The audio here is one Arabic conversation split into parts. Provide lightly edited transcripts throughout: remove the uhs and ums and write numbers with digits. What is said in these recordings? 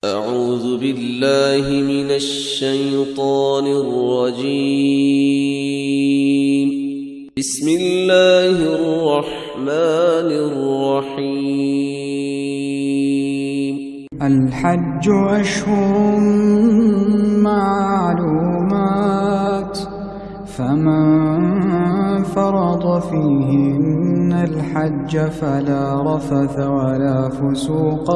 أعوذ بالله من الشيطان الرجيم. بسم الله الرحمن الرحيم. الحج أشهر معلومات، فمن فرض فيهن الحج فلا رفث ولا فسوق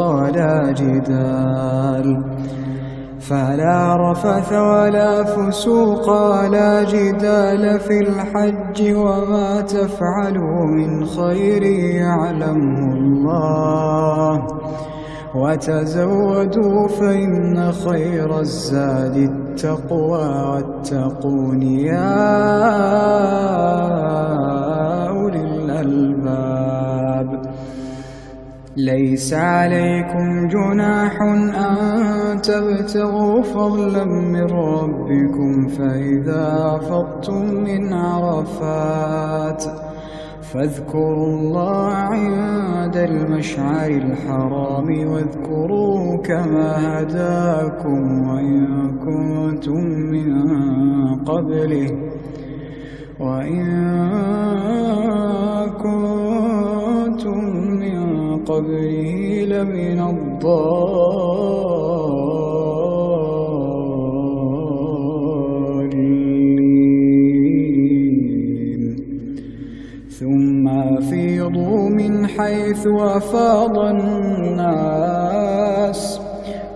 ولا جدال في الحج، وما تفعلوا من خير يعلمه الله، وتزودوا فإن خير الزاد التقوى، واتقون يا أولي الألباب. ليس عليكم جناح أن تبتغوا فضلا من ربكم، فإذا أفضتم من عرفات فاذكروا الله عند المشعر الحرام، واذكروه كما هداكم وإن كنتم من قبله لمن الضالين. ثم أفيضوا من حيث أفاض الناس،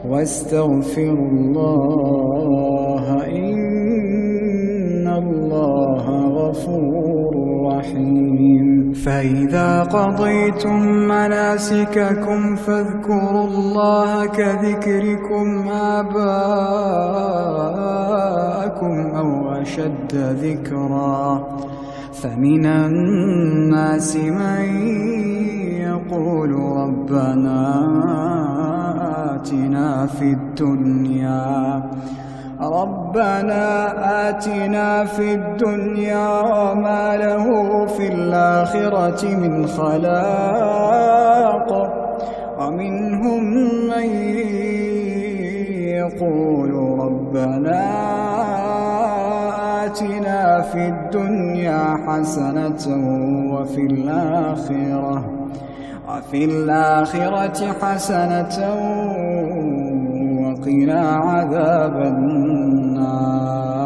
واستغفروا الله إن الله غفور رحيم. فإذا قضيتم مناسككم فاذكروا الله كذكركم آباءكم أو أشد ذكرا، فمن الناس من يقول ربنا آتنا في الدنيا وما له في الآخرة من خلاق، ومنهم من يقول ربنا آتنا في الدنيا حسنة وفي الآخرة حسنة وقنا عذاب النار.